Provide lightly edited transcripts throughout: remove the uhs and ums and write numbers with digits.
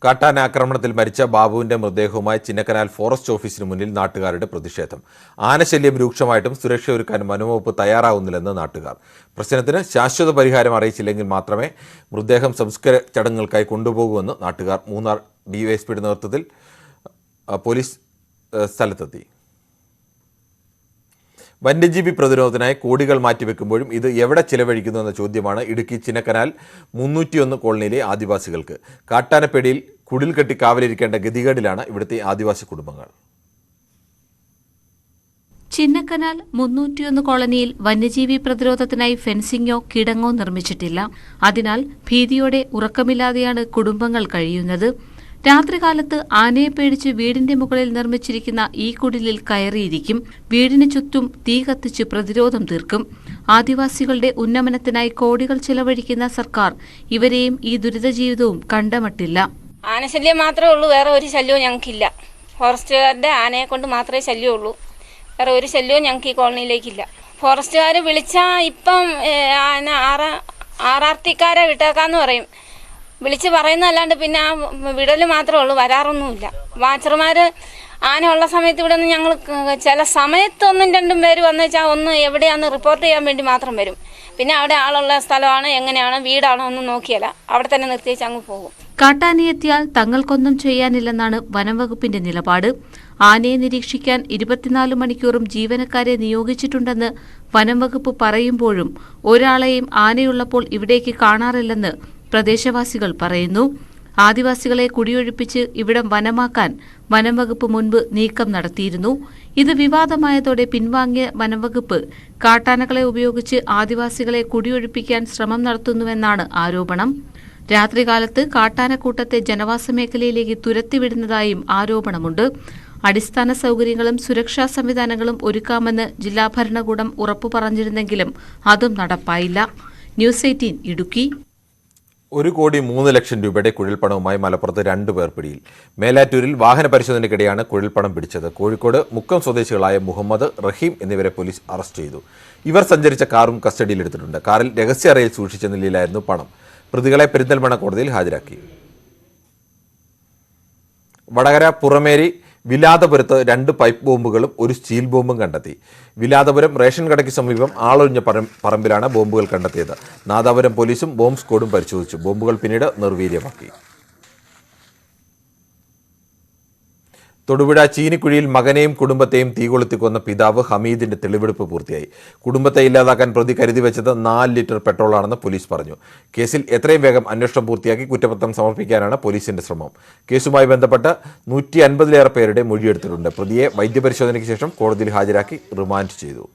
കാട്ടാന ആക്രമണത്തിൽ മരിച്ച ബാബുവിന്റെ മൃതദേഹവുമായി ചിന്നക്കനാൽ ഫോറസ്റ്റ് ഓഫീസിന് മുന്നിൽ നാട്ടുകാരുടെ പ്രതിഷേധം. ആനശല്യം രൂക്ഷമായിട്ടും സുരക്ഷ ഒരുക്കാൻ വനംവകുപ്പ് തയ്യാറാവുന്നില്ലെന്ന് നാട്ടുകാർ. പ്രശ്നത്തിന് ശാശ്വത പരിഹാരം അറിയിച്ചില്ലെങ്കിൽ മാത്രമേ മൃതദേഹം സംസ്കാര ചടങ്ങുകൾക്കായി കൊണ്ടുപോകുമെന്ന് നാട്ടുകാർ. മൂന്നാർ ഡിവൈഎസ്പിയുടെ നേതൃത്വത്തിൽ പോലീസ് സ്ഥലത്തെത്തി. വന്യജീവി പ്രതിരോധത്തിനായി കോടികൾ മാറ്റിവെക്കുമ്പോഴും ഇത് എവിടെ ചിലവഴിക്കുന്നു എന്ന ചോദ്യമാണ് ഇടുക്കി ചിന്നക്കനാൽ 301 കോളനിയിലെ ആദിവാസികൾക്ക്. കാട്ടാനപ്പേടിയിൽ കുടിൽ കെട്ടി കാവലിരിക്കേണ്ട ഗതികേടിലാണ് ഇവിടുത്തെ ആദിവാസി കുടുംബങ്ങൾ. ചിന്നക്കനാൽ 301 കോളനിയിൽ വന്യജീവി പ്രതിരോധത്തിനായി ഫെൻസിംഗോ കിടങ്ങോ നിർമ്മിച്ചിട്ടില്ല. അതിനാൽ ഭീതിയോടെ ഉറക്കമില്ലാതെയാണ് കുടുംബങ്ങൾ കഴിയുന്നത്. രാത്രികാലത്ത് ആനയെ പേടിച്ച് വീടിന്റെ മുകളിൽ നിർമ്മിച്ചിരിക്കുന്ന ഈ കുടിലിൽ കയറിയിരിക്കും. വീടിന് ചുറ്റും തീ കത്തിച്ച് പ്രതിരോധം തീർക്കും. ആദിവാസികളുടെ ഉന്നമനത്തിനായി കോടികൾ ചെലവഴിക്കുന്ന സർക്കാർ ഇവരെയും ഈ ദുരിത ജീവിതവും കണ്ടമട്ടില്ല. ആനശല്യം മാത്രമേ ഉള്ളൂ, വേറെ ഒരു ശല്യവും ഞങ്ങൾക്കില്ല. ഫോറസ്റ്റുകാരുടെ ആനയെ കൊണ്ട് മാത്രമേ ശല്യമുള്ളൂ, വേറെ ഒരു ശല്യവും ഞങ്ങൾക്ക് ഈ കോളനിയിലേക്കില്ല. ഫോറസ്റ്റുകാർ വിളിച്ചാൽ ഇപ്പം ആറാർത്തിക്കാരെ വിട്ടേക്കാന്ന് പറയും. വിളിച്ച് പറയുന്നതല്ലാണ്ട് പിന്നെ ആ വിടൽ മാത്രമേ ഉള്ളൂ, വരാറൊന്നുമില്ല. വാച്ചർമാർ ആന ഉള്ള സമയത്ത് ഇവിടെ നിന്ന് ഞങ്ങൾ ചില സമയത്ത് 1-2 പേര് വന്നു വെച്ചാൽ ഒന്ന് എവിടെയാണെന്ന് റിപ്പോർട്ട് ചെയ്യാൻ വേണ്ടി മാത്രം വരും. പിന്നെ അവിടെ ആളുള്ള സ്ഥലമാണ് എങ്ങനെയാണ് വീടാണോ ഒന്നും നോക്കിയല്ല, അവിടെ തന്നെ നിർത്തിയേച്ച് അങ്ങ് പോകും. കാട്ടാനയെത്തിയാൽ തങ്ങൾക്കൊന്നും ചെയ്യാനില്ലെന്നാണ് വനംവകുപ്പിന്റെ നിലപാട്. ആനയെ നിരീക്ഷിക്കാൻ 24 മണിക്കൂറും ജീവനക്കാരെ നിയോഗിച്ചിട്ടുണ്ടെന്ന് വനംവകുപ്പ് പറയുമ്പോഴും ഒരാളെയും ആനയുള്ളപ്പോൾ ഇവിടേക്ക് കാണാറില്ലെന്ന് പ്രദേശവാസികൾ പറയുന്നു. ആദിവാസികളെ കുടിയൊഴിപ്പിച്ച് ഇവിടം വനമാക്കാൻ വനംവകുപ്പ് മുൻപ് നീക്കം നടത്തിയിരുന്നു. ഇത് വിവാദമായതോടെ പിൻവാങ്ങിയ വനംവകുപ്പ് കാട്ടാനകളെ ഉപയോഗിച്ച് ആദിവാസികളെ കുടിയൊഴിപ്പിക്കാൻ ശ്രമം നടത്തുന്നുവെന്നാണ് ആരോപണം. രാത്രികാലത്ത് കാട്ടാനക്കൂട്ടത്തെ ജനവാസ മേഖലയിലേക്ക് തുരത്തിവിടുന്നതായും ആരോപണമുണ്ട്. അടിസ്ഥാന സൗകര്യങ്ങളും സുരക്ഷാ സംവിധാനങ്ങളും ഒരുക്കാമെന്ന് ജില്ലാ ഭരണകൂടം ഉറപ്പു പറഞ്ഞിരുന്നെങ്കിലും അതും നടപ്പായില്ല. ന്യൂസ് 18 ഇടുക്കി. 1,03,00,000 രൂപയുടെ കുഴൽപ്പണവുമായി മലപ്പുറത്ത് 2 പേർ പിടിയിൽ. മേലാറ്റൂരിൽ വാഹന പരിശോധനയ്ക്കിടെയാണ് കുഴൽപ്പണം പിടിച്ചത്. കോഴിക്കോട് മുക്കം സ്വദേശികളായ മുഹമ്മദ്, റഹീം എന്നിവരെ പോലീസ് അറസ്റ്റ് ചെയ്തു. ഇവർ സഞ്ചരിച്ച കാറും കസ്റ്റഡിയിലെടുത്തിട്ടുണ്ട്. കാറിൽ രഹസ്യ അറയിൽ സൂക്ഷിച്ച നിലയിലായിരുന്നു പണം. പ്രതികളെ പെരിന്തൽമണ്ണ കോടതിയിൽ ഹാജരാക്കി. വടകര പുറമേരി വിലാതപുരത്ത് 2 പൈപ്പ് ബോംബുകളും 1 സ്റ്റീൽ ബോംബും കണ്ടെത്തി. വിലാതപുരം റേഷൻ കടയ്ക്ക് സമീപം ആളൊഴിഞ്ഞ പറമ്പിലാണ് ബോംബുകൾ കണ്ടെത്തിയത്. നാദാപുരം പോലീസും ബോംബ് സ്ക്വാഡും പരിശോധിച്ചു. ബോംബുകൾ പിന്നീട് നിർവീര്യമാക്കി. തൊടുപുഴ ചീനിക്കുഴിയിൽ മകനെയും കുടുംബത്തെയും തീകൊളുത്തിക്കൊന്ന പിതാവ് ഹമീദിന്റെ തെളിവെടുപ്പ് പൂർത്തിയായി. കുടുംബത്തെ ഇല്ലാതാക്കാൻ പ്രതി കരുതി വെച്ചത് 4 ലിറ്റർ പെട്രോളാണെന്ന് പോലീസ് പറഞ്ഞു. കേസിൽ എത്രയും വേഗം അന്വേഷണം പൂർത്തിയാക്കി കുറ്റപത്രം സമർപ്പിക്കാനാണ് പോലീസിന്റെ ശ്രമം. കേസുമായി ബന്ധപ്പെട്ട് 150-ലേറെ പേരുടെ മൊഴിയെടുത്തിട്ടുണ്ട്. പ്രതിയെ വൈദ്യപരിശോധനയ്ക്ക് ശേഷം കോടതിയിൽ ഹാജരാക്കി റിമാൻഡ് ചെയ്തു.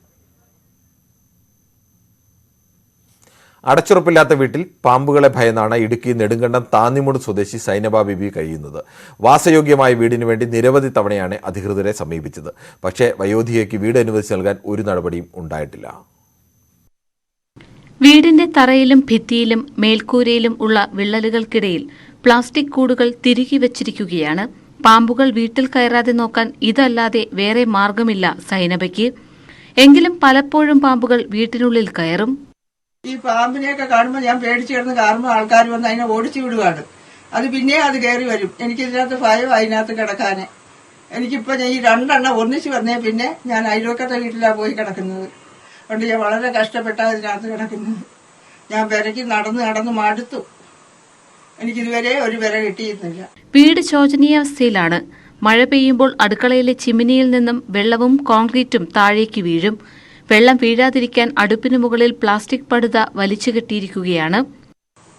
അടച്ചുറപ്പില്ലാത്ത വീട്ടിൽ പാമ്പുകളെ ഭയന്നാണ് ഇടുക്കി നെടുങ്കണ്ടം താന്നിമുട് സ്വദേശി സൈനബ ബിബി കഴിയുന്നത്. വാസയോഗ്യമായ വീടിനു വേണ്ടി നിരവധി തവണയാണ് അധികൃതരെ സമീപിച്ചത്. പക്ഷേ വയോധികയ്ക്ക് വീട് അനുവദിച്ച് നൽകാൻ ഒരു നടപടിയും ഉണ്ടായിട്ടില്ല. വീടിന്റെ തറയിലും ഭിത്തിയിലും മേൽക്കൂരയിലും ഉള്ള വിള്ളലുകൾക്കിടയിൽ പ്ലാസ്റ്റിക് കൂടുകൾ തിരുകി വച്ചിരിക്കുകയാണ്. പാമ്പുകൾ വീട്ടിൽ കയറാതെ നോക്കാൻ ഇതല്ലാതെ വേറെ മാർഗമില്ല സൈനബയ്ക്ക്. എങ്കിലും പലപ്പോഴും പാമ്പുകൾ വീട്ടിനുള്ളിൽ കയറും. ഈ പാമ്പിനെയൊക്കെ കാണുമ്പോൾ ഞാൻ പേടിച്ചു കിടന്ന് കാണുമ്പോൾ ആൾക്കാർ വന്ന് അതിനെ ഓടിച്ചു വിടുകയാണ്. അത് പിന്നെ അത് കയറി വരും. എനിക്കിതിനകത്ത് ഭയം അതിനകത്ത് കിടക്കാന്. എനിക്കിപ്പോൾ ഈ 2 എണ്ണം ഒന്നിച്ച് വന്നേ പിന്നെ ഞാൻ അയൽവക്കത്തെ വീട്ടിലാണ് പോയി കിടക്കുന്നത്. അതുകൊണ്ട് ഞാൻ വളരെ കഷ്ടപ്പെട്ടാണ് ഇതിനകത്ത് കിടക്കുന്നത്. ഞാൻ വിരയ്ക്ക് നടന്ന് മടുത്തു. എനിക്കിതുവരെ ഒരു വിര കിട്ടിയിരുന്നില്ല. വീട് ശോചനീയാവസ്ഥയിലാണ്. മഴ പെയ്യുമ്പോൾ അടുക്കളയിലെ ചിമ്മിനിയിൽ നിന്നും വെള്ളവും കോൺക്രീറ്റും താഴേക്ക് വീഴും. വെള്ളം വീഴാതിരിക്കാൻ അടുപ്പിന് മുകളിൽ പ്ലാസ്റ്റിക് പടുത വലിച്ചു കെട്ടിയിരിക്കുകയാണ്.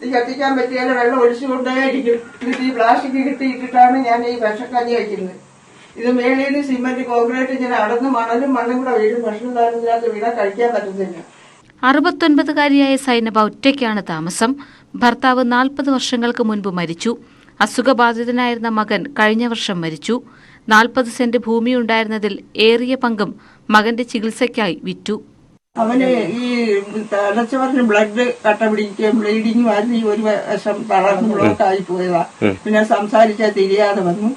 കത്തിക്കാൻ പറ്റിയാൽ വെള്ളം ഒഴിച്ചുകൊണ്ടേയിരിക്കും. ഈ പ്ലാസ്റ്റിക് കിട്ടിയിട്ടിട്ടാണ് ഞാൻ ഈ വിഷക്കഞ്ഞി വയ്ക്കുന്നത്. ഇത് മേളിൽ നിന്ന് സിമന്റ് കോൺക്രീറ്റ് ഇങ്ങനെ അടന്ന് മണ്ണും കൂടെ വീഴും. ഭക്ഷണത്തിനകത്ത് വീണാൽ കഴിക്കാൻ പറ്റുന്നില്ല. 69-കാരിയായ സൈനബ ഒറ്റയ്ക്കാണ് താമസം. ഭർത്താവ് 40 വർഷങ്ങൾക്ക് മുൻപ് മരിച്ചു. അസുഖബാധിതനായിരുന്ന മകൻ കഴിഞ്ഞ വർഷം മരിച്ചു. 40 സെന്റ് ഭൂമിയുണ്ടായിരുന്നതിൽ ഏറിയ പങ്കും മകന്റെ ചികിത്സയ്ക്കായി വിറ്റു. അവന് ഈ തലച്ചോറിന് ബ്ലഡ് കട്ട പിടിക്കുകയും ബ്ലീഡിങ് വരുന്ന ഈ ഒരു വശം തളർന്ന് ബ്ലോക്കായി പോയതാ. പിന്നെ സംസാരിച്ചാൽ തിരിയാതെ വന്നു.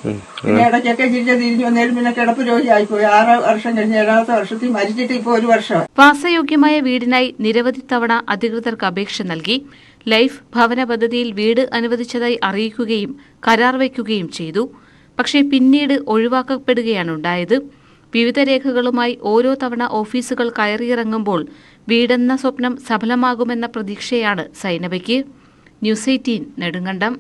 പിന്നെ ഇടയ്ക്കൊക്കെ തിരിഞ്ഞു വന്നേലും പിന്നെ കിടപ്പ് രോഗിയായിപ്പോയി. 6 വർഷം കഴിഞ്ഞ് 7ാമത്തെ വർഷത്തിൽ മരിച്ചിട്ട് ഇപ്പോൾ 1 വർഷം. വാസയോഗ്യമായ വീടിനായി നിരവധി തവണ അധികൃതർക്ക് അപേക്ഷ നൽകി. ലൈഫ് ഭവന പദ്ധതിയിൽ വീട് അനുവദിച്ചതായി അറിയിക്കുകയും കരാർ വയ്ക്കുകയും ചെയ്തു. പക്ഷേ പിന്നീട് ഒഴിവാക്കപ്പെടുകയാണ് ഉണ്ടായത്. വിവിധ രേഖകളുമായി ഓരോ തവണ ഓഫീസുകൾ കയറിയിറങ്ങുമ്പോൾ വീടെന്ന സ്വപ്നം സഫലമാകുമെന്ന പ്രതീക്ഷയാണ് സൈനബയ്ക്ക്. ന്യൂസ് 18 നെടുങ്കണ്ടം.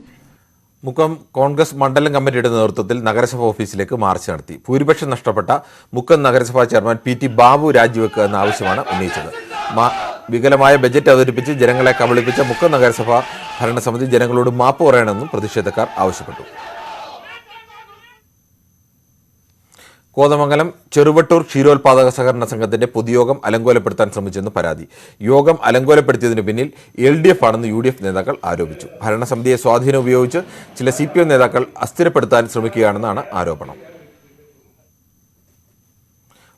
മുക്കം കോൺഗ്രസ് മണ്ഡലം കമ്മിറ്റിയുടെ നേതൃത്വത്തിൽ നഗരസഭ ഓഫീസിലേക്ക് മാർച്ച് നടത്തി. ഭൂരിപക്ഷം നഷ്ടപ്പെട്ട മുക്കം നഗരസഭാ ചെയർമാൻ PT ബാബു രാജിവെക്കുക എന്ന ആവശ്യമാണ് ഉന്നയിച്ചത്. വികലമായ ബജറ്റ് അവതരിപ്പിച്ച് ജനങ്ങളെ കബളിപ്പിച്ച മുക്കം നഗരസഭാ ഭരണസമിതി ജനങ്ങളോട് മാപ്പ് പറയണമെന്നും പ്രതിഷേധക്കാർ ആവശ്യപ്പെട്ടു. കോതമംഗലം ചെറുവട്ടൂർ ക്ഷീരോത്പാദക സഹകരണ സംഘത്തിന്റെ പൊതുയോഗം അലങ്കോലപ്പെടുത്താൻ ശ്രമിച്ചെന്ന് പരാതി. യോഗം അലങ്കോലപ്പെടുത്തിയതിന് പിന്നിൽ LDF ആണെന്ന് UDF നേതാക്കൾ ആരോപിച്ചു. ഭരണസമിതിയെ സ്വാധീനം ഉപയോഗിച്ച് ചില CPM നേതാക്കൾ അസ്ഥിരപ്പെടുത്താൻ ശ്രമിക്കുകയാണെന്നാണ് ആരോപണം.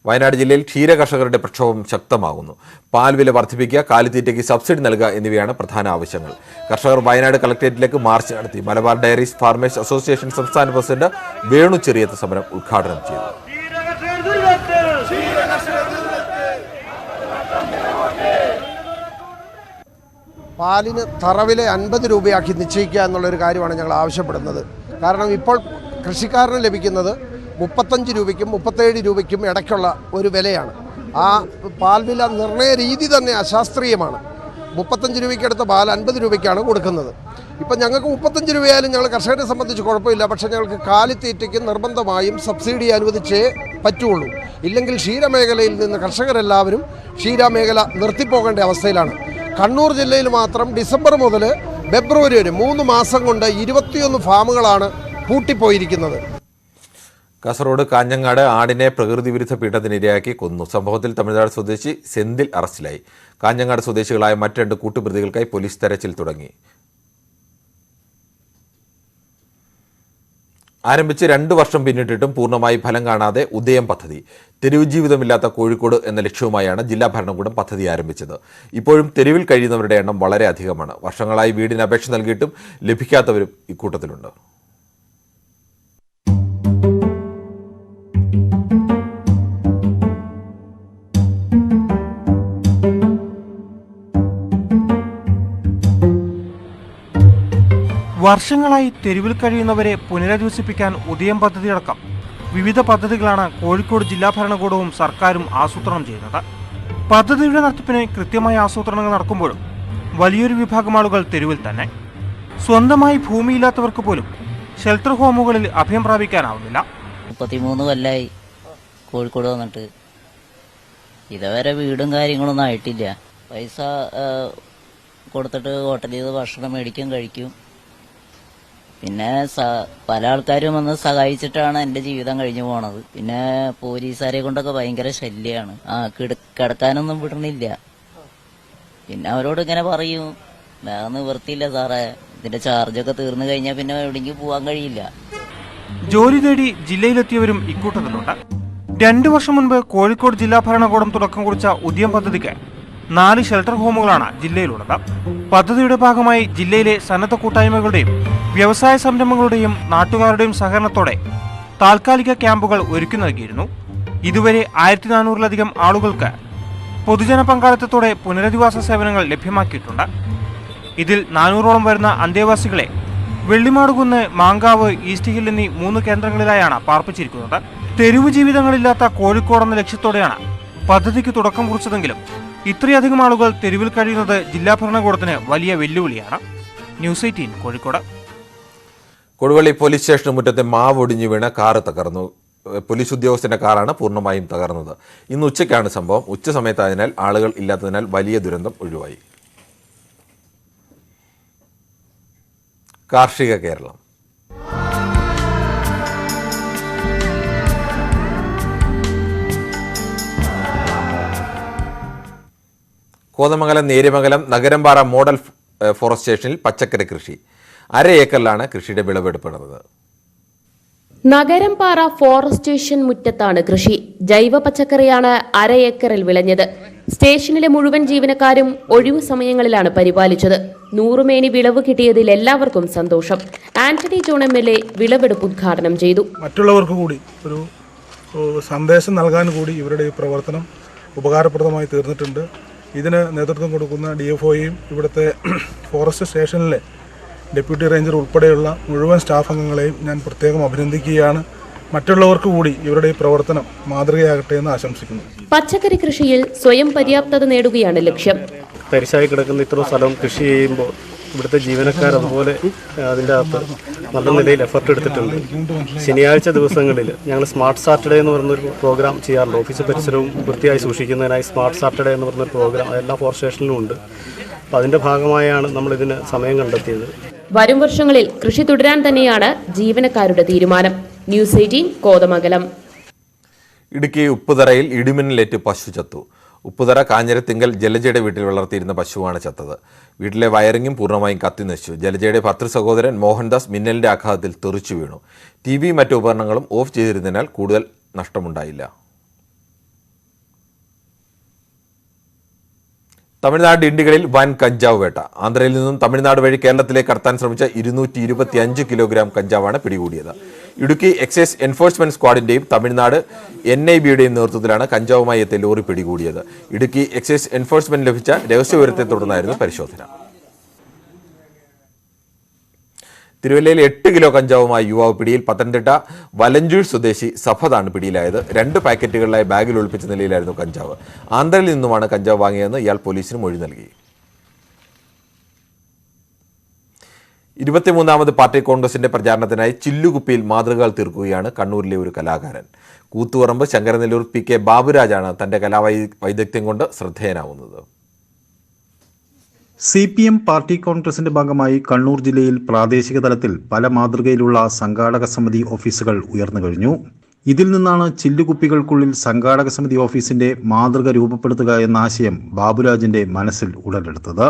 വയനാട് ജില്ലയിൽ ക്ഷീരകർഷകരുടെ പ്രക്ഷോഭം ശക്തമാകുന്നു. പാൽ വില വർദ്ധിപ്പിക്കുക, കാലിത്തീറ്റയ്ക്ക് സബ്സിഡി നൽകുക എന്നിവയാണ് പ്രധാന ആവശ്യങ്ങൾ. കർഷകർ വയനാട് കളക്ടറേറ്റിലേക്ക് മാർച്ച് നടത്തി. മലബാർ ഡയറീസ് ഫാർമേഴ്സ് അസോസിയേഷൻ സംസ്ഥാന പ്രസിഡന്റ് വേണു ചെറിയത്ത് സമരം ഉദ്ഘാടനം ചെയ്തു. പാലിന് തറവില 50 രൂപയാക്കി നിശ്ചയിക്കുക എന്നുള്ളൊരു കാര്യമാണ് ഞങ്ങൾ ആവശ്യപ്പെടുന്നത്. കാരണം ഇപ്പോൾ കൃഷിക്കാരന് ലഭിക്കുന്നത് 35 രൂപയ്ക്കും 37 രൂപയ്ക്കും ഇടയ്ക്കുള്ള ഒരു വിലയാണ്. ആ പാൽ വില നിർണയ രീതി തന്നെ അശാസ്ത്രീയമാണ്. 35 രൂപയ്ക്കെടുത്ത പാൽ 50 രൂപയ്ക്കാണ് കൊടുക്കുന്നത്. ഇപ്പം ഞങ്ങൾക്ക് 35 രൂപയായാലും ഞങ്ങൾ കർഷകരെ സംബന്ധിച്ച് കുഴപ്പമില്ല. പക്ഷേ ഞങ്ങൾക്ക് കാലിത്തീറ്റയ്ക്ക് നിർബന്ധമായും സബ്സിഡി അനുവദിച്ചേ പറ്റുള്ളൂ. ഇല്ലെങ്കിൽ ക്ഷീരമേഖലയിൽ നിന്ന് കർഷകരെല്ലാവരും ക്ഷീരമേഖല നിർത്തിപ്പോകേണ്ട അവസ്ഥയിലാണ്. കണ്ണൂർ ജില്ലയിൽ മാത്രം ഡിസംബർ മുതൽ ഫെബ്രുവരി വരെ 3 മാസം കൊണ്ട് 21 ഫാമുകളാണ് പൂട്ടിപ്പോയിരിക്കുന്നത്. കാസർഗോഡ് കാഞ്ഞങ്ങാട് ആടിനെ പ്രകൃതി വിരുദ്ധ പീഡനത്തിനിരയാക്കി കൊന്നു. സംഭവത്തിൽ തമിഴ്നാട് സ്വദേശി സെന്തിൽ അറസ്റ്റിലായി. കാഞ്ഞങ്ങാട് സ്വദേശികളായ മറ്റ് 2 കൂട്ടുപ്രതികൾക്കായി പോലീസ് തെരച്ചിൽ തുടങ്ങി. ആരംഭിച്ച് 2 വർഷം പിന്നിട്ടിട്ടും പൂർണ്ണമായി ഫലം കാണാതെ ഉദയം പദ്ധതി. തെരുവ് ജീവിതമില്ലാത്ത കോഴിക്കോട് എന്ന ലക്ഷ്യവുമായാണ് ജില്ലാ ഭരണകൂടം പദ്ധതി ആരംഭിച്ചത്. ഇപ്പോഴും തെരുവിൽ കഴിയുന്നവരുടെ എണ്ണം വളരെ അധികമാണ്. വർഷങ്ങളായി വീടിന് അപേക്ഷ നൽകിയിട്ടും ലഭിക്കാത്തവരും ഇക്കൂട്ടത്തിലുണ്ട്. വർഷങ്ങളായി തെരുവിൽ കഴിയുന്നവരെ പുനരധിവസിപ്പിക്കാൻ ഉദയം പദ്ധതിയടക്കം വിവിധ പദ്ധതികളാണ് കോഴിക്കോട് ജില്ലാ ഭരണകൂടവും സർക്കാരും ആസൂത്രണം ചെയ്യുന്നത്. പദ്ധതിയുടെ നടത്തിപ്പിന് കൃത്യമായ ആസൂത്രണങ്ങൾ നടക്കുമ്പോഴും വലിയൊരു വിഭാഗം ആളുകൾ തെരുവിൽ തന്നെ. സ്വന്തമായി ഭൂമിയില്ലാത്തവർക്ക് പോലും ഷെൽട്ടർ ഹോമുകളിൽ അഭയം പ്രാപിക്കാനാവുന്നില്ല. 33 കൊല്ലമായി കോഴിക്കോട് വന്നിട്ട് ഇതുവരെ വീടും കാര്യങ്ങളൊന്നും ആയിട്ടില്ല. പൈസ കൊടുത്തിട്ട് ഹോട്ടലിൽ നിന്ന് ഭക്ഷണം മേടിക്കും, കഴിക്കും. പിന്നെ പല ആൾക്കാരും വന്ന് സഹായിച്ചിട്ടാണ് എൻ്റെ ജീവിതം കഴിഞ്ഞു പോണത്. പിന്നെ പോലീസുകാരെ കൊണ്ടൊക്കെ ഭയങ്കര ശല്യമാണ്. കിടക്കാനൊന്നും വിടണില്ല. പിന്നെ അവരോട് ഇങ്ങനെ പറയും, വേറെ നിവൃത്തിയില്ല സാറേ, ഇതിന്റെ ചാർജൊക്കെ തീർന്നു കഴിഞ്ഞാൽ പിന്നെ എവിടേക്കും പോകാൻ കഴിയില്ല. ജോലി തേടി ജില്ലയിലെത്തിയവരും ഇക്കൂട്ടത്തിലുണ്ട്. 2 വർഷം മുൻപ് കോഴിക്കോട് ജില്ലാ ഭരണകൂടം തുടക്കം കുറിച്ച ഉദയം പദ്ധതിക്ക് 4 ഷെൽട്ടർ ഹോമുകളാണ് ജില്ലയിലുള്ളത്. പദ്ധതിയുടെ ഭാഗമായി ജില്ലയിലെ സന്നദ്ധ കൂട്ടായ്മകളുടെയും വ്യവസായ സംരംഭങ്ങളുടെയും നാട്ടുകാരുടെയും സഹകരണത്തോടെ താൽക്കാലിക ക്യാമ്പുകൾ ഒരുക്കി നൽകിയിരുന്നു. ഇതുവരെ 1400-ലധികം ആളുകൾക്ക് പൊതുജന പങ്കാളിത്തത്തോടെ പുനരധിവാസ സേവനങ്ങൾ ലഭ്യമാക്കിയിട്ടുണ്ട്. ഇതിൽ 400ഓളം വരുന്ന അന്തേവാസികളെ വെള്ളിമാടുകുന്ന്, മാങ്കാവ്, ഈസ്റ്റ് ഹിൽ എന്നീ 3 കേന്ദ്രങ്ങളിലായാണ് പാർപ്പിച്ചിരിക്കുന്നത്. തെരുവ് ജീവിതങ്ങളില്ലാത്ത കോഴിക്കോട് എന്ന ലക്ഷ്യത്തോടെയാണ് പദ്ധതിക്ക് തുടക്കം കുറിച്ചതെങ്കിലും ഇത്രയധികം ആളുകൾ തെരുവിൽ കഴിയുന്നത് ജില്ലാ ഭരണകൂടത്തിന് വലിയ വെല്ലുവിളിയാണ്. ന്യൂസ് 18 കോഴിക്കോട്. കൊടുവള്ളി പോലീസ് സ്റ്റേഷന് മുറ്റത്തെ മാവ് ഒടിഞ്ഞു വീണ കാറ് തകർന്നു. പോലീസ് ഉദ്യോഗസ്ഥന്റെ കാറാണ് പൂർണ്ണമായും തകർന്നത്. ഇന്ന് ഉച്ചയ്ക്കാണ് സംഭവം. ഉച്ചസമയത്തായതിനാൽ ആളുകൾ ഇല്ലാത്തതിനാൽ വലിയ ദുരന്തം ഒഴിവായി. കാർഷിക കേരളം. കോതമംഗലം, നേര്യമംഗലം, നഗരംപാറ മോഡൽ ഫോറസ്റ്റ് സ്റ്റേഷനിൽ പച്ചക്കറി കൃഷി. 1/2 ഏക്കറിലാണ് കൃഷിയുടെ വിളവെടുപ്പ് നടന്നത്. നഗരംപാറ ഫോറസ്റ്റ് സ്റ്റേഷൻ മുറ്റത്താണ് കൃഷി. ജൈവ പച്ചക്കറിയാണ് 1/2 ഏക്കറിൽ വിളഞ്ഞത്. സ്റ്റേഷനിലെ മുഴുവൻ ജീവനക്കാരും ഒഴിവു സമയങ്ങളിലാണ് പരിപാലിച്ചത്. 100 മേനി വിളവ് കിട്ടിയതിൽ എല്ലാവർക്കും സന്തോഷം. ആന്റണി ജോൺ MLA വിളവെടുപ്പ് ഉദ്ഘാടനം ചെയ്തു. മറ്റുള്ളവർക്ക് കൂടി ഒരു സന്ദേശം നൽകാൻ കൂടി ഇവരുടെ ഈ പ്രവർത്തനം ഉപകാരപ്രദമായി തീർന്നിട്ടുണ്ട്. ഇതിന് നേതൃത്വം കൊടുക്കുന്ന DFOയും ഇവിടുത്തെ ഫോറസ്റ്റ് സ്റ്റേഷനിലെ ഡെപ്യൂട്ടി റേഞ്ചർ ഉൾപ്പെടെയുള്ള മുഴുവൻ സ്റ്റാഫ് അംഗങ്ങളെയും ഞാൻ പ്രത്യേകം അഭിനന്ദിക്കുകയാണ്. മറ്റുള്ളവർക്ക് കൂടി ഇവരുടെ ഈ പ്രവർത്തനം മാതൃകയാകട്ടെ എന്ന് ആശംസിക്കുന്നു. പച്ചക്കറി കൃഷിയിൽ സ്വയം പര്യാപ്തത നേടുകയാണ് ലക്ഷ്യം. തരിശായി കിടക്കുന്ന ഇത്രയും സ്ഥലം കൃഷി ചെയ്യുമ്പോൾ ഇവിടുത്തെ ജീവനക്കാർ അതുപോലെ അതിൻ്റെ അകത്ത് നല്ല നിലയിൽ എഫർട്ട് എടുത്തിട്ടുണ്ട്. ശനിയാഴ്ച ദിവസങ്ങളിൽ ഞങ്ങൾ സ്മാർട്ട് സാറ്റർഡേ എന്ന് പറഞ്ഞൊരു പ്രോഗ്രാം ചെയ്യാറുണ്ട്. ഓഫീസ് പരിസരവും വൃത്തിയായി സൂക്ഷിക്കുന്നതിനായി സ്മാർട്ട് സാറ്റർഡേ എന്ന് പറഞ്ഞൊരു പ്രോഗ്രാം എല്ലാ ഫോറസ്റ്റ് സ്റ്റേഷനിലും ഉണ്ട്. അപ്പോൾ അതിൻ്റെ ഭാഗമായാണ് നമ്മളിതിന് സമയം കണ്ടെത്തിയത്. വരും വർഷങ്ങളിൽ കൃഷി തുടരാൻ തന്നെയാണ് ജീവനക്കാരുടെ തീരുമാനം. ന്യൂസ് 18 കോതമംഗലം. ഇടുക്കി ഉപ്പുതറയിൽ ഇടിമിന്നലേറ്റ് പശു ചത്തു. ഉപ്പുതറ കാഞ്ഞിരത്തിങ്കൽ ജലജയുടെ വീട്ടിൽ വളർത്തിയിരുന്ന പശുവാണ് ചത്തത്. വീട്ടിലെ വയറിങ്ങും പൂർണ്ണമായും കത്തി നശിച്ചു. ജലജയുടെ ഭർത്തൃ സഹോദരൻ മോഹൻദാസ് മിന്നലിന്റെ ആഘാതത്തിൽ തെറിച്ചു വീണു. TV മറ്റു ഉപകരണങ്ങളും ഓഫ് ചെയ്തിരുന്നതിനാൽ കൂടുതൽ നഷ്ടമുണ്ടായില്ല. തമിഴ്നാട് ഡിണ്ടിഗലിൽ വൻ കഞ്ചാവ് വേട്ട. ആന്ധ്രയിൽ നിന്നും തമിഴ്നാട് വഴി കേരളത്തിലേക്ക് കടത്താൻ ശ്രമിച്ച 225 കിലോഗ്രാം കഞ്ചാവാണ് പിടികൂടിയത്. ഇടുക്കി എക്സൈസ് എൻഫോഴ്സ്മെന്റ് സ്ക്വാഡിന്റെയും തമിഴ്നാട് NIBയുടെയും നേതൃത്വത്തിലാണ് കഞ്ചാവുമായി എത്തിയ ലോറി പിടികൂടിയത്. ഇടുക്കി എക്സൈസ് എൻഫോഴ്സ്മെന്റ് ലഭിച്ച രഹസ്യവിവരത്തെ തുടർന്നായിരുന്നു പരിശോധന. തിരുവല്ലയിൽ 8 കിലോ കഞ്ചാവുമായി യുവാവ് പിടിയിൽ. പത്തനംതിട്ട വലഞ്ചൂർ സ്വദേശി സഫദാണ് പിടിയിലായത്. 2 പാക്കറ്റുകളിലായി ബാഗിൽ ഒളിപ്പിച്ച നിലയിലായിരുന്നു കഞ്ചാവ്. ആന്ധ്രയിൽ നിന്നുമാണ് കഞ്ചാവ് വാങ്ങിയതെന്ന് ഇയാൾ പോലീസിന് മൊഴി നൽകി. 23ാമത് പാർട്ടി കോൺഗ്രസിന്റെ പ്രചാരണത്തിനായി ചില്ലുകുപ്പിയിൽ മാതൃകകൾ തീർക്കുകയാണ് കണ്ണൂരിലെ ഒരു കലാകാരൻ. കൂത്തുപറമ്പ് ശങ്കരനെല്ലൂർ PK ബാബുരാജാണ് തന്റെ കലാവൈദഗ്ധ്യം കൊണ്ട് ശ്രദ്ധേയനാവുന്നത്. CPM പാർട്ടി കോൺഗ്രസിന്റെ ഭാഗമായി കണ്ണൂർ ജില്ലയിൽ പ്രാദേശിക തലത്തിൽ പല മാതൃകയിലുള്ള സംഘാടക സമിതി ഓഫീസുകൾ ഉയർന്നു കഴിഞ്ഞു. ഇതിൽ നിന്നാണ് ചില്ലുകുപ്പികൾക്കുള്ളിൽ സംഘാടക സമിതി ഓഫീസിന്റെ മാതൃക രൂപപ്പെടുത്തുക എന്ന ആശയം ബാബുരാജിന്റെ മനസ്സിൽ ഉടലെടുത്തത്.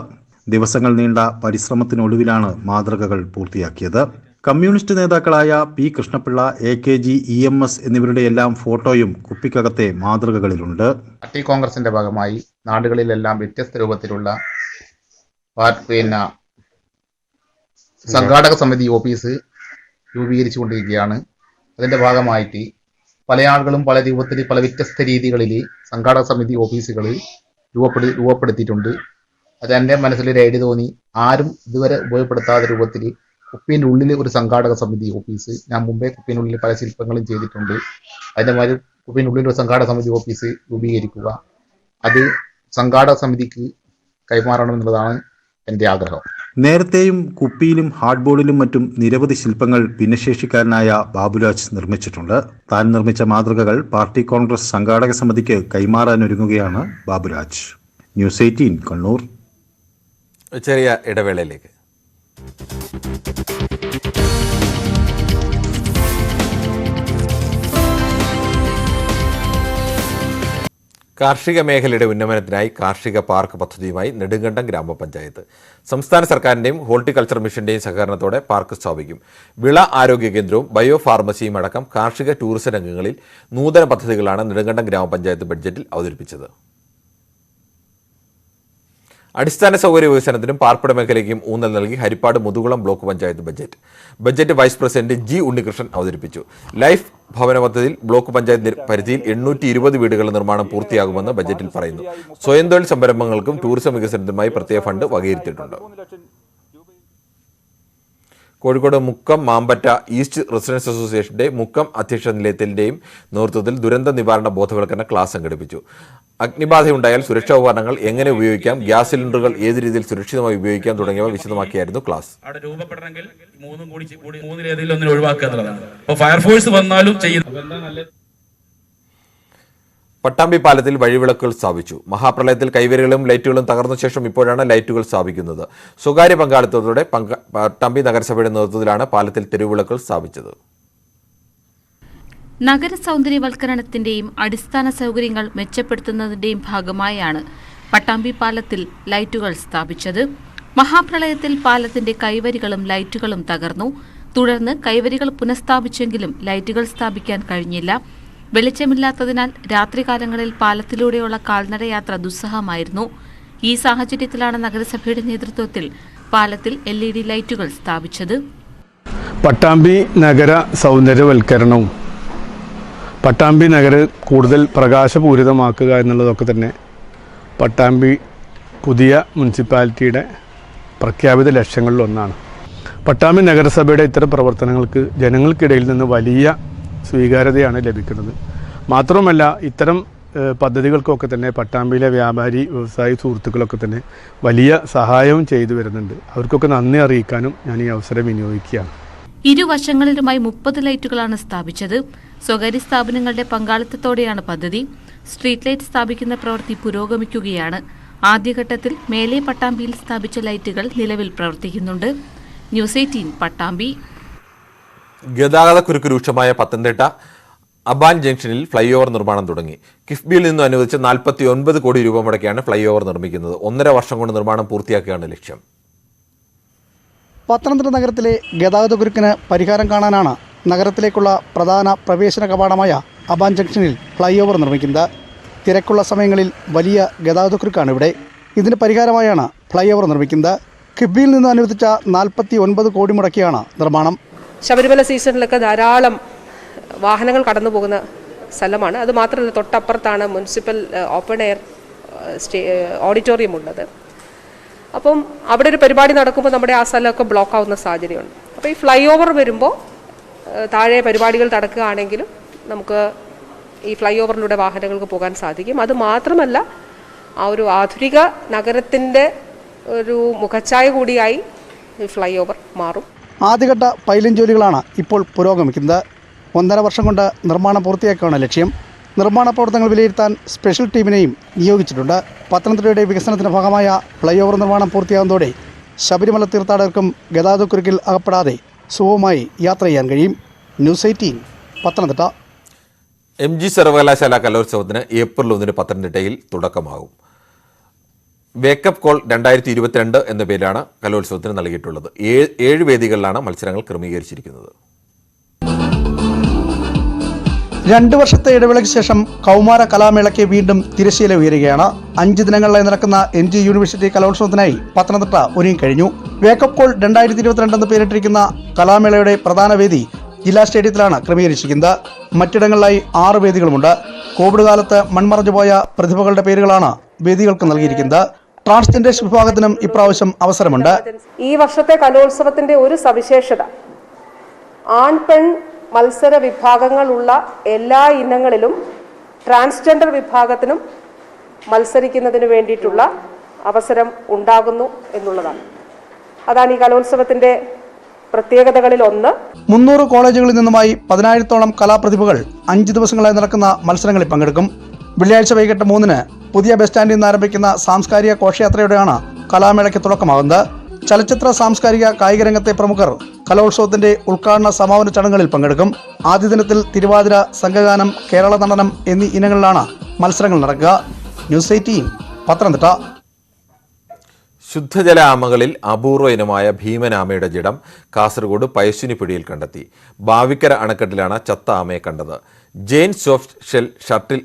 ദിവസങ്ങൾ നീണ്ട പരിശ്രമത്തിനൊടുവിലാണ് മാതൃകകൾ പൂർത്തിയാക്കിയത്. കമ്മ്യൂണിസ്റ്റ് നേതാക്കളായ P. കൃഷ്ണപിള്ള, AKG, EMS എന്നിവരുടെ എല്ലാം ഫോട്ടോയും കുപ്പിക്കകത്തെ മാതൃകകളിലുണ്ട്. പാർട്ടി കോൺഗ്രസിന്റെ ഭാഗമായി നാടുകളിലെല്ലാം വ്യത്യസ്ത രൂപത്തിലുള്ള സംഘാടക സമിതി ഓഫീസ് രൂപീകരിച്ചുകൊണ്ടിരിക്കുകയാണ്. അതിന്റെ ഭാഗമായിട്ട് പല ആളുകളും പല രൂപത്തിൽ പല വ്യത്യസ്ത രീതികളിൽ സംഘാടക സമിതി ഓഫീസുകൾ രൂപപ്പെടുത്തിയിട്ടുണ്ട്. അത് എൻ്റെ മനസ്സിലൊരു ഐഡിയ തോന്നി. ആരും ഇതുവരെ ഉപയോഗപ്പെടുത്താത്ത രൂപത്തിൽ കുപ്പീൻ്റെ ഉള്ളിൽ ഒരു സംഘാടക സമിതി ഓഫീസ്, ഞാൻ മുമ്പേ കുപ്പീൻ്റെ ഉള്ളിൽ പല ശില്പങ്ങളും ചെയ്തിട്ടുണ്ട്. അതിൻ്റെ മാതിരി കുപ്പീൻ്റെ ഉള്ളിൽ ഒരു സംഘാടക സമിതി ഓഫീസ് രൂപീകരിക്കുക, അത് സംഘാടക സമിതിക്ക് കൈമാറണമെന്നുള്ളതാണ് എൻ്റെ ആഗ്രഹം. നേരത്തെയും കുപ്പിയിലും ഹാർഡ് ബോർഡിലും മറ്റും നിരവധി ശില്പങ്ങൾ ഭിന്നശേഷിക്കാരനായ ബാബുരാജ് നിർമ്മിച്ചിട്ടുണ്ട്. താൻ നിർമ്മിച്ച മാതൃകകൾ പാർട്ടി കോൺഗ്രസ് സംഘാടക സമിതിക്ക് കൈമാറാനൊരുങ്ങുകയാണ് ബാബുരാജ്. ന്യൂസ് 18 കണ്ണൂർ. ചെറിയ ഇടവേളയിലേക്ക്. കാർഷിക മേഖലയുടെ ഉന്നമനത്തിനായി കാർഷിക പാർക്ക് പദ്ധതിയുമായി നെടുങ്കണ്ടം ഗ്രാമപഞ്ചായത്ത് സംസ്ഥാന സർക്കാരിന്റെയും ഹോർട്ടിക്കൾച്ചർ മിഷന്റെയും സഹകരണത്തോടെ പാർക്ക് സ്ഥാപിക്കും. വിള ആരോഗ്യ കേന്ദ്രവും ബയോ ഫാർമസിയും അടക്കം കാർഷിക ടൂറിസം രംഗങ്ങളിൽ നൂതന പദ്ധതികളാണ് നെടുങ്കണ്ടം ഗ്രാമപഞ്ചായത്ത് ബഡ്ജറ്റിൽ അവതരിപ്പിച്ചത്. അടിസ്ഥാന സൗകര്യ വികസനത്തിനും പാർപ്പിട മേഖലയ്ക്കും ഊന്നൽ നൽകി Harippad Muthukulam block panchayat budget vice president G. Unnikrishnan അവതരിപ്പിച്ചു. ലൈഫ് ഭവന പദ്ധതിയിൽ ബ്ലോക്ക് പഞ്ചായത്ത് പരിധിയിൽ 820 വീടുകളുടെ നിർമ്മാണം പൂർത്തിയാകുമെന്ന് ബജറ്റിൽ പറയുന്നു. സ്വയം തൊഴിൽ സംരംഭങ്ങൾക്കും ടൂറിസം വികസനത്തിനുമായി പ്രത്യേക ഫണ്ട് വകയിരുത്തിയിട്ടുണ്ട്. കോഴിക്കോട് മുക്കം മാമ്പറ്റ ഈസ്റ്റ് റെസിഡൻസ് അസോസിയേഷന്റെ മുക്കം അധ്യക്ഷ നിലയത്തിന്റെയും നേതൃത്വത്തിൽ ദുരന്ത നിവാരണ ബോധവൽക്കരണ ക്ലാസ് സംഘടിപ്പിച്ചു. അഗ്നിബാധയുണ്ടായാൽ സുരക്ഷാ ഉപകരണങ്ങൾ എങ്ങനെ ഉപയോഗിക്കാം, ഗ്യാസ് സിലിണ്ടറുകൾ ഏത് രീതിയിൽ സുരക്ഷിതമായി ഉപയോഗിക്കാം തുടങ്ങിയവ വിശദമാക്കിയായിരുന്നു ക്ലാസ്. അവിടെ രൂപപ്പെടണമെങ്കിൽ 3 ഒഴിവാക്കുക എന്നുള്ളതാണ്. അപ്പോൾ ഫയർഫോഴ്സ് വന്നാലും ചെയ്യുന്നത്. പട്ടാമ്പി പാലത്തിൽ വഴിവിളക്കുകൾ സ്ഥാപിച്ചു. മഹാപ്രളയത്തിൽ കൈവരികളും ലൈറ്റുകളും തകർന്ന ശേഷം ഇപ്പോഴാണ് ലൈറ്റുകൾ സ്ഥാപിക്കുന്നത്. സ്വകാര്യ പങ്കാളിത്തത്തോടെ പട്ടാമ്പി നഗരസഭയുടെ നേതൃത്വത്തിലാണ് പാലത്തിൽ തെരുവിളക്കുകൾ സ്ഥാപിച്ചത്. നഗര സൗന്ദര്യവൽക്കരണത്തിന്റെയും അടിസ്ഥാന സൗകര്യങ്ങൾ മെച്ചപ്പെടുത്തുന്നതിന്റെയും ഭാഗമായാണ് പട്ടാമ്പി പാലത്തിൽ ലൈറ്റുകൾ സ്ഥാപിച്ചത്. മഹാപ്രളയത്തിൽ പാലത്തിന്റെ കൈവരികളും ലൈറ്റുകളും തകർന്നു. തുടർന്ന് കൈവരികൾ പുനഃസ്ഥാപിച്ചെങ്കിലും ലൈറ്റുകൾ സ്ഥാപിക്കാൻ കഴിഞ്ഞില്ല. വെളിച്ചമില്ലാത്തതിനാൽ രാത്രികാലങ്ങളിൽ പാലത്തിലൂടെയുള്ള കാൽനടയാത്ര ദുസ്സഹമായിരുന്നു. ഈ സാഹചര്യത്തിലാണ് നഗരസഭയുടെ നേതൃത്വത്തിൽ പാലത്തിൽ LED ലൈറ്റുകൾ സ്ഥാപിച്ചത്. പട്ടാമ്പി നഗര സൗന്ദര്യവൽക്കരണവും പട്ടാമ്പി നഗരം കൂടുതൽ പ്രകാശപൂരിതമാക്കുക എന്നുള്ളതൊക്കെ തന്നെ പട്ടാമ്പി പുതിയ മുനിസിപ്പാലിറ്റിയുടെ പ്രഖ്യാപിത ലക്ഷ്യങ്ങളിലൊന്നാണ്. പട്ടാമ്പി നഗരസഭയുടെ ഇത്തരം പ്രവർത്തനങ്ങൾക്ക് ജനങ്ങൾക്കിടയിൽ നിന്ന് വലിയ സ്വീകാര്യതയാണ് ലഭിക്കുന്നത്. മാത്രമല്ല ഇത്തരം പദ്ധതികൾക്കൊക്കെ തന്നെ പട്ടാമ്പിയിലെ വ്യാപാരി വ്യവസായി സുഹൃത്തുക്കളൊക്കെ തന്നെ വലിയ സഹായവും ചെയ്തു വരുന്നുണ്ട്. അവർക്കൊക്കെ നന്ദി അറിയിക്കാനും ഞാൻ ഈ അവസരം വിനിയോഗിക്കുകയാണ്. ഇരുവശങ്ങളിലുമായി 30 ലൈറ്റുകളാണ് സ്ഥാപിച്ചത്. സ്വകാര്യ സ്ഥാപനങ്ങളുടെ പങ്കാളിത്തത്തോടെയാണ് പദ്ധതി. സ്ട്രീറ്റ് ലൈറ്റ് സ്ഥാപിക്കുന്ന പ്രവൃത്തി പുരോഗമിക്കുകയാണ്. ആദ്യഘട്ടത്തിൽ മേലെ പട്ടാമ്പിയിൽ സ്ഥാപിച്ച ലൈറ്റുകൾ നിലവിൽ പ്രവർത്തിക്കുന്നുണ്ട്. ന്യൂസ് 18 പട്ടാമ്പി. ഗതാഗതക്കുരുക്ക് രൂക്ഷമായ പത്തനംതിട്ട അബാൻ ജംഗ്ഷനിൽ ഫ്ലൈ ഓവർ നിർമ്മാണം തുടങ്ങി. കിഫ്ബിയിൽ നിന്ന് അനുവദിച്ച 49 കോടി രൂപ മുടക്കിയാണ് ഫ്ലൈ ഓവർ നിർമ്മിക്കുന്നത്. 1.5 വർഷം കൊണ്ട് നിർമ്മാണം പൂർത്തിയാക്കുകയാണ് ലക്ഷ്യം. പത്തനംതിട്ട നഗരത്തിലെ ഗതാഗതക്കുരുക്കിന് പരിഹാരം കാണാനാണ് നഗരത്തിലേക്കുള്ള പ്രധാന പ്രവേശന കവാടമായ അബാൻ ജംഗ്ഷനിൽ ഫ്ലൈ ഓവർ നിർമ്മിക്കുന്നത്. തിരക്കുള്ള സമയങ്ങളിൽ വലിയ ഗതാഗതക്കുരുക്കാണ് ഇവിടെ. ഇതിന് പരിഹാരമായാണ് ഫ്ലൈ ഓവർ നിർമ്മിക്കുന്നത്. കിഫ്ബിയിൽ നിന്ന് അനുവദിച്ച 49 കോടി മുടക്കിയാണ് നിർമ്മാണം. ശബരിമല സീസണിലൊക്കെ ധാരാളം വാഹനങ്ങൾ കടന്നു പോകുന്ന സ്ഥലമാണ്. അത് മാത്രമല്ല തൊട്ടപ്പുറത്താണ് മുനിസിപ്പൽ ഓപ്പൺ എയർ ഓഡിറ്റോറിയം ഉള്ളത്. അപ്പം അവിടെ ഒരു പരിപാടി നടക്കുമ്പോൾ നമ്മുടെ ആ സ്ഥലമൊക്കെ ബ്ലോക്ക് ആവുന്ന സാഹചര്യമുണ്ട്. അപ്പോൾ ഈ ഫ്ലൈ ഓവർ വരുമ്പോൾ താഴെ പരിപാടികൾ നടക്കുകയാണെങ്കിലും നമുക്ക് ഈ ഫ്ലൈ ഓവറിലൂടെ വാഹനങ്ങൾക്ക് പോകാൻ സാധിക്കും. അത് മാത്രമല്ല ആ ഒരു ആധുനിക നഗരത്തിൻ്റെ ഒരു മുഖച്ഛായ കൂടിയായി ഈ ഫ്ലൈ ഓവർ മാറും. ആദ്യഘട്ട പൈലിംഗ് ജോലികളാണ് ഇപ്പോൾ പുരോഗമിക്കുന്നത്. 1.5 വർഷം കൊണ്ട് നിർമ്മാണം പൂർത്തിയാക്കുകയാണ് ലക്ഷ്യം. നിർമ്മാണ പ്രവർത്തനങ്ങൾ വിലയിരുത്താൻ സ്പെഷ്യൽ ടീമിനെയും നിയോഗിച്ചിട്ടുണ്ട്. പത്തനംതിട്ടയുടെ വികസനത്തിന്റെ ഭാഗമായ ഫ്ലൈ ഓവർ നിർമ്മാണം പൂർത്തിയാകുന്നതോടെ ശബരിമല തീർത്ഥാടകർക്കും ഗതാഗതക്കുരുക്കിൽ അകപ്പെടാതെ സുഗമമായി യാത്ര ചെയ്യാൻ കഴിയും. ന്യൂസ് 18 പത്തനംതിട്ട. MG സർവകലാശാല കലോത്സവത്തിന് ഏപ്രിൽ 1 പത്തനംതിട്ടയിൽ തുടക്കമാകും. വേക്കപ്പ് കോൾ 2022 എന്ന പേരിലാണ് കലോത്സവത്തിന് നൽകിയിട്ടുള്ളത്. 7 വേദികളിലാണ് മത്സരങ്ങൾ ക്രമീകരിച്ചിരിക്കുന്നത്. 2 വർഷത്തെ ഇടവേളയ്ക്ക് ശേഷം കൗമാര കലാമേളയ്ക്ക് വീണ്ടും തിരശ്ശീല ഉയരുകയാണ്. 5 ദിനങ്ങളിലായി നടക്കുന്ന MG യൂണിവേഴ്സിറ്റി കലോത്സവത്തിനായി പത്തനംതിട്ട ഒരുങ്ങിക്കഴിഞ്ഞു. വേക്കപ്പ് കോൾ 2022 എന്ന് പേരിട്ടിരിക്കുന്ന കലാമേളയുടെ പ്രധാന വേദി ജില്ലാ സ്റ്റേഡിയത്തിലാണ് ക്രമീകരിച്ചിരിക്കുന്നത്. മറ്റിടങ്ങളിലായി 6 വേദികളുമുണ്ട്. കോവിഡ് കാലത്ത് മൺമറഞ്ഞുപോയ പ്രതിഭകളുടെ പേരുകളാണ് വേദികൾക്ക് നൽകിയിരിക്കുന്നത്. ട്രാൻസ്ജെൻഡേഴ്സ് വിഭാഗത്തിനും ഇപ്രാവശ്യം അവസരമുണ്ട്. ഈ വർഷത്തെ കലോത്സവത്തിന്റെ ഒരു സവിശേഷത ആൺ പെൺ മത്സര വിഭാഗങ്ങളുള്ള എല്ലാ ഇനങ്ങളിലും ട്രാൻസ്ജെൻഡർ വിഭാഗത്തിനും മത്സരിക്കുന്നതിന് വേണ്ടിയിട്ടുള്ള അവസരം ഉണ്ടാകുന്നു എന്നുള്ളതാണ്. അതാണ് ഈ കലോത്സവത്തിന്റെ പ്രത്യേകതകളിൽ ഒന്ന്. 300 കോളേജുകളിൽ നിന്നുമായി 10,000-ഓളം കലാപ്രതിഭകൾ 5 ദിവസങ്ങളായി നടക്കുന്ന മത്സരങ്ങളിൽ പങ്കെടുക്കും. വെള്ളിയാഴ്ച വൈകിട്ട് 3-ന് പുതിയ ബസ് സ്റ്റാൻഡിൽ നിന്ന് ആരംഭിക്കുന്ന സാംസ്കാരിക ഘോഷയാത്രയോടെയാണ് കലാമേളയ്ക്ക് തുടക്കമാകുന്നത്. ചലച്ചിത്ര സാംസ്കാരിക കായിക രംഗത്തെ പ്രമുഖർ കലോത്സവത്തിന്റെ ഉദ്ഘാടന സമാപന ചടങ്ങുകളിൽ പങ്കെടുക്കും. ആദ്യ ദിനത്തിൽ തിരുവാതിര, സംഘഗാനം, കേരള നടനം എന്നീ ഇനങ്ങളിലാണ് മത്സരങ്ങൾ നടക്കുക. ന്യൂസ് 18 പത്തനംതിട്ട. ശുദ്ധജല ആമകളിൽ അപൂർവ ഇനമായ ഭീമനാമയുടെ ജഡം കാസർഗോഡ് പയശ്ശിനിപ്പിടിയിൽ കണ്ടെത്തി. ബാവിക്കര അണക്കെട്ടിലാണ് ചത്ത ആമയെ കണ്ടത്. ജെയിൻ സോഫ്റ്റ് ഷെൽ ടർട്ടിൽ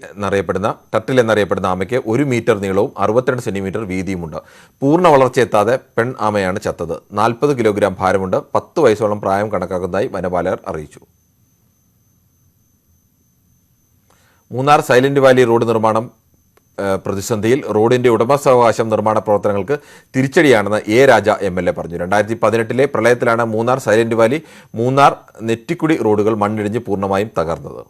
എന്നറിയപ്പെടുന്ന ആമയ്ക്ക് 1 മീറ്റർ നീളവും 62 സെന്റിമീറ്റർ വീതിയുമുണ്ട്. പൂർണ്ണ വളർച്ചയെത്താതെ പെൺ ആമയാണ് ചത്തത്. 40 കിലോഗ്രാം ഭാരമുണ്ട്. 10 വയസ്സോളം പ്രായം കണക്കാക്കുന്നതായി വനപാലകർ അറിയിച്ചു. മൂന്നാർ സൈലന്റ് വാലി റോഡ് നിർമ്മാണം പ്രതിസന്ധിയിൽ. റോഡിന്റെ ഉടമസ്ഥാവകാശം നിർമ്മാണ പ്രവർത്തനങ്ങൾക്ക് തിരിച്ചടിയാണെന്ന് രാജ MLA പറഞ്ഞു. 2018 പ്രളയത്തിലാണ് മൂന്നാർ സൈലന്റ് വാലി, മൂന്നാർ നെറ്റിക്കുടി റോഡുകൾ മണ്ണിടിഞ്ഞ് പൂർണ്ണമായും തകർന്നത്.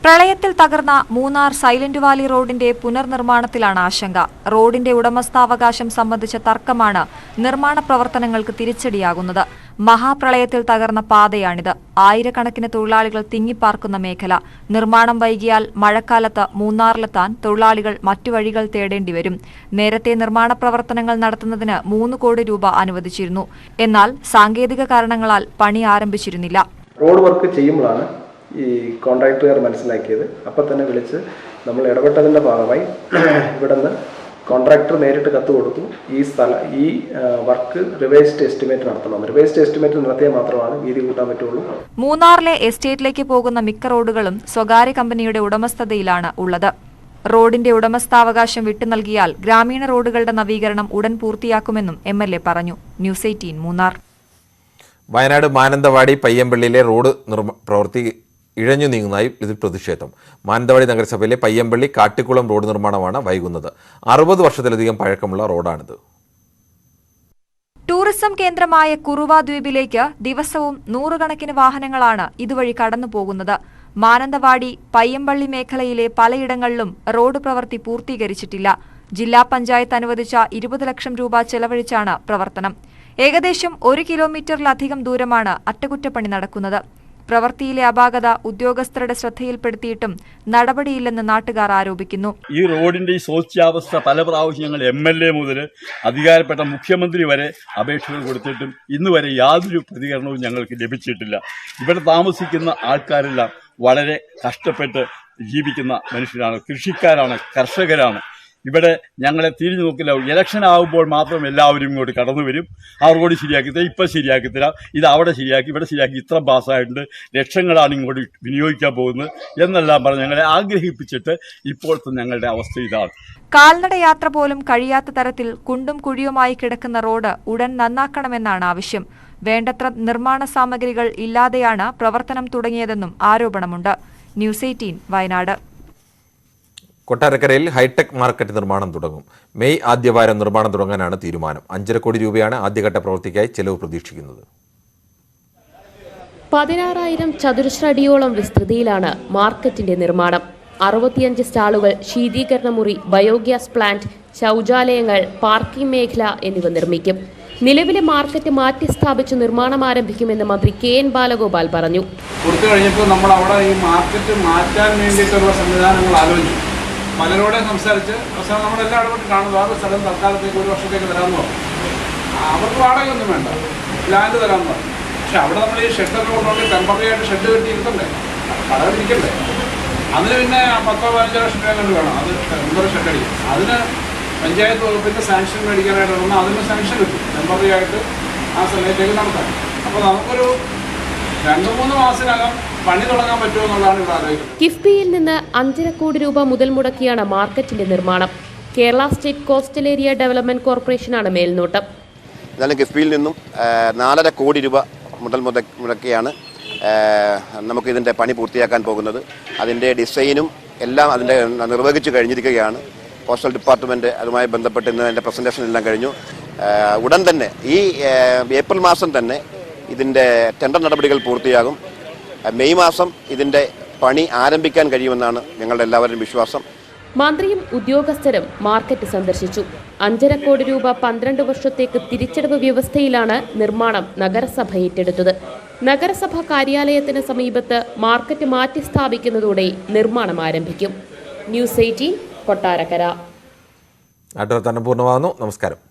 പ്രളയത്തിൽ തകർന്ന മൂന്നാർ സൈലന്റ് വാലി റോഡിന്റെ പുനർനിർമ്മാണത്തിലാണ് ആശങ്ക. റോഡിന്റെ ഉടമസ്ഥാവകാശം സംബന്ധിച്ച തർക്കമാണ് നിർമ്മാണ പ്രവർത്തനങ്ങൾക്ക് തിരിച്ചടിയാകുന്നത്. മഹാപ്രളയത്തിൽ തകർന്ന പാതയാണിത്. ആയിരക്കണക്കിന് തൊഴിലാളികൾ തിങ്ങിപ്പാർക്കുന്ന മേഖല. നിർമ്മാണം വൈകിയാൽ മഴക്കാലത്ത് മൂന്നാറിലെത്താൻ തൊഴിലാളികൾ മറ്റു വഴികൾ തേടേണ്ടി വരും. നേരത്തെ നിർമ്മാണ പ്രവർത്തനങ്ങൾ നടത്തുന്നതിന് 3 കോടി രൂപ അനുവദിച്ചിരുന്നു. എന്നാൽ സാങ്കേതിക കാരണങ്ങളാൽ പണി ആരംഭിച്ചിരുന്നില്ല. റോഡ് വർക്ക് ചെയ്യുമ്പോഴാണ് ഈ കോൺട്രാക്ടറുകാർ മനസ്സിലാക്കിയത്. അപ്പം തന്നെ വിളിച്ച് നമ്മൾ ഇടപെട്ടതിൻ്റെ ഭാഗമായി ഇവിടെ നിന്ന് കോൺട്രാക്ടർ നേരിട്ട് കത്ത് കൊടുത്തു. ഈ വർക്ക് റിവൈസ്ഡ് എസ്റ്റിമേറ്റ് നടത്തണം. റിവൈസ്ഡ് എസ്റ്റിമേറ്റ് നടത്തിയാൽ മാത്രമാണ് വീതി കൂട്ടാൻ പറ്റുള്ളൂ. മൂന്നാറിലെ എസ്റ്റേറ്റിലേക്ക് പോകുന്ന മിക്ക റോഡുകളും സ്വകാര്യ കമ്പനിയുടെ ഉടമസ്ഥതയിലാണ് ഉള്ളത്. റോഡിന്റെ ഉടമസ്ഥാവകാശം വിട്ടു നൽകിയാൽ ഗ്രാമീണ റോഡുകളുടെ നവീകരണം ഉടൻ പൂർത്തിയാക്കുമെന്നും MLA പറഞ്ഞു. ന്യൂസ് 18 മൂന്നാർ. വയനാട് മാനന്തവാടി പയ്യമ്പള്ളിയിലെ റോഡ് പ്രവൃത്തി ഇഴഞ്ഞു നീങ്ങുന്നതായി ഇതിൽ പ്രതിഷേധം. മാനന്തവാടി നഗരസഭയിലെ പയ്യമ്പള്ളി കാട്ടിക്കുളം റോഡ് നിർമ്മാണമാണ് വൈകുന്നത്. 60 വർഷത്തിലധികം പഴക്കമുള്ള റോഡാണിത്. ടൂറിസം കേന്ദ്രമായ കുറുവ ദ്വീപിലേക്ക് ദിവസവും നൂറുകണക്കിന് വാഹനങ്ങളാണ് ഇതുവഴി കടന്നുപോകുന്നത്. മാനന്തവാടി പയ്യമ്പള്ളി മേഖലയിലെ പലയിടങ്ങളിലും റോഡ് പ്രവൃത്തി പൂർത്തീകരിച്ചിട്ടില്ല. ജില്ലാ പഞ്ചായത്ത് അനുവദിച്ച 20 ലക്ഷം രൂപ ചെലവഴിച്ചാണ് പ്രവർത്തനം. ഏകദേശം 1 കിലോമീറ്ററിലധികം ദൂരമാണ് അറ്റകുറ്റപ്പണി നടക്കുന്നത്. പ്രവൃത്തിയിലെ അപാകത ഉദ്യോഗസ്ഥരുടെ ശ്രദ്ധയിൽപ്പെടുത്തിയിട്ടും നടപടിയില്ലെന്ന് നാട്ടുകാർ ആരോപിക്കുന്നു. ഈ റോഡിന്റെ ഈ ശോച്യാവസ്ഥ പല പ്രാവശ്യം ഞങ്ങൾ MLA മുതൽ അധികാരപ്പെട്ട മുഖ്യമന്ത്രി വരെ അപേക്ഷകൾ കൊടുത്തിട്ടും ഇന്ന് വരെ യാതൊരു പ്രതികരണവും ഞങ്ങൾക്ക് ലഭിച്ചിട്ടില്ല. ഇവിടെ താമസിക്കുന്ന ആൾക്കാരെല്ലാം വളരെ കഷ്ടപ്പെട്ട് ജീവിക്കുന്ന മനുഷ്യരാണ്, കൃഷിക്കാരാണ്, കർഷകരാണ്. ഇവിടെ ഞങ്ങളെ തിരിഞ്ഞു നോക്കില്ല. ഇലക്ഷൻ ആകുമ്പോൾ മാത്രം എല്ലാവരും ഇങ്ങോട്ട് കടന്നു വരും. ആ റോഡ് ശരിയാക്കിത്തരാം, ഇപ്പം ശരിയാക്കിത്തരാം, ഇത് അവിടെ ശരിയാക്കി, ഇവിടെ ശരിയാക്കി, ഇത്ര പാസ്സായിട്ടുണ്ട്, ലക്ഷങ്ങളാണ് ഇങ്ങോട്ട് വിനിയോഗിക്കാൻ പോകുന്നത് എന്നെല്ലാം പറഞ്ഞ് ഞങ്ങളെ ആഗ്രഹിപ്പിച്ചിട്ട് ഇപ്പോഴത്തെ ഞങ്ങളുടെ അവസ്ഥ ഇതാണ്. കാൽനട യാത്ര പോലും കഴിയാത്ത തരത്തിൽ കുണ്ടും കുഴിയുമായി കിടക്കുന്ന റോഡ് ഉടൻ നന്നാക്കണമെന്നാണ് ആവശ്യം. വേണ്ടത്ര നിർമ്മാണ സാമഗ്രികൾ ഇല്ലാതെയാണ് പ്രവർത്തനം തുടങ്ങിയതെന്നും ആരോപണമുണ്ട്. ന്യൂസ് 18 വയനാട്. കൊട്ടാരക്കരയിൽ ഹൈടെക് മാർക്കറ്റ് നിർമ്മാണം തുടങ്ങും. മെയ് ആദ്യവാരം നിർമ്മാണം തുടങ്ങാനാണ് തീരുമാനം. 5.5 കോടി രൂപയാണ് ആദ്യഘട്ട പ്രവൃത്തിക്കായി ചെലവ് പ്രതീക്ഷിക്കുന്നത്. 16,000 ചതുരശ്ര അടിയോളം വിസ്തൃതിയിലാണ് മാർക്കറ്റിന്റെ നിർമ്മാണം. 65 സ്റ്റാളുകൾ, ശീതീകരണ മുറി, ബയോഗ്യാസ് പ്ലാന്റ്, ശൗചാലയങ്ങൾ, പാർക്കിംഗ് മേഖല എന്നിവ നിർമ്മിക്കും. നിലവിലെ മാർക്കറ്റ് മാറ്റി സ്ഥാപിച്ച് നിർമ്മാണം ആരംഭിക്കുമെന്ന് മന്ത്രി KN ബാലഗോപാൽ പറഞ്ഞു. കൊടുത്തു കഴിഞ്ഞപ്പോൾ നമ്മൾ അവിടെ ഈ മാർക്കറ്റ് മാറ്റാൻ വേണ്ടിയിട്ടുള്ള സംവിധാനങ്ങൾ ആലോചിച്ചു. പലരോടെ സംസാരിച്ച് അവസാനം നമ്മളെല്ലാം ഇടപെട്ട് കാണുന്നു. ആ സ്ഥലം തൽക്കാലത്തേക്ക് 1 വർഷത്തേക്ക് തരാമെന്ന് പറഞ്ഞു. അവർക്ക് വാടകയൊന്നും വേണ്ട, ലാൻഡ് തരാമെന്ന് പറഞ്ഞു. പക്ഷെ അവിടെ നമ്മൾ ഈ ഷെഡൊക്കെ കൊണ്ടുപോയി ടെമ്പററി ആയിട്ട് ഷെഡ് കെട്ടി ഇരുത്തണ്ടേ, കടകൾ ഇരിക്കണ്ടേ. അതിന് പിന്നെ 10-15 ലക്ഷം രൂപ കൊണ്ട് വേണം അത് ടെമ്പററി ഷെഡ് അടിക്കും. അതിന് പഞ്ചായത്ത് വകുപ്പിൻ്റെ സാങ്ഷൻ മേടിക്കാനായിട്ട് വന്നാൽ അതിന് സാങ്ഷൻ കിട്ടും ടെമ്പററി ആയിട്ട് ആ സമയത്തേക്ക് നടത്താൻ. അപ്പോൾ നമുക്കൊരു 2-3 മാസത്തിനകം പണി തുടങ്ങാൻ പറ്റുമോ എന്നുള്ളതാണ് ഇവിടെ ആലോചിക്കുന്നത്. കിഫ്ബിയിൽ നിന്ന് 5.5 കോടി രൂപ മുതൽ മുടക്കിയാണ് മാർക്കറ്റിന്റെ നിർമ്മാണം. Kerala state coastal area development കോർപ്പറേഷനാണ് മേൽനോട്ടം. എന്നാലും കിഫ്ബിയിൽ നിന്നും 4.5 കോടി രൂപ മുതൽ മുടക്കിയാണ് നമുക്കിതിൻ്റെ പണി പൂർത്തിയാക്കാൻ പോകുന്നത്. അതിൻ്റെ ഡിസൈനും എല്ലാം അതിൻ്റെ നിർവഹിച്ചു കഴിഞ്ഞിരിക്കുകയാണ്. പോസ്റ്റൽ ഡിപ്പാർട്ട്മെൻറ്റ് അതുമായി ബന്ധപ്പെട്ട് ഇന്ന് അതിൻ്റെ പ്രസൻറ്റേഷൻ എല്ലാം കഴിഞ്ഞു. ഉടൻ തന്നെ ഈ ഏപ്രിൽ മാസം തന്നെ ഇതിൻ്റെ ടെൻഡർ നടപടികൾ പൂർത്തിയാകും. മെയ് മാസം ഇതിൻ്റെ പണി ആരംഭിക്കാൻ കഴിയുമെന്നാണ് ഞങ്ങളുടെ എല്ലാവരുടെയും വിശ്വാസം. മന്ത്രിയും ഉദ്യോഗസ്ഥരും മാർക്കറ്റ് സന്ദർശിച്ചു. 5.5 കോടി രൂപ 12 വർഷത്തേക്ക് തിരിച്ചടവ് വ്യവസ്ഥയിലാണ് നിർമ്മാണം നഗരസഭ ഏറ്റെടുത്തത്. നഗരസഭ കാര്യാലയത്തിന് സമീപത്ത് മാർക്കറ്റ് മാറ്റി സ്ഥാപിക്കുന്നതോടെ നിർമ്മാണം ആരംഭിക്കും. ന്യൂസ് 18 കൊട്ടാരക്കര. പൂർണ്ണമാകുന്നു. നമസ്കാരം.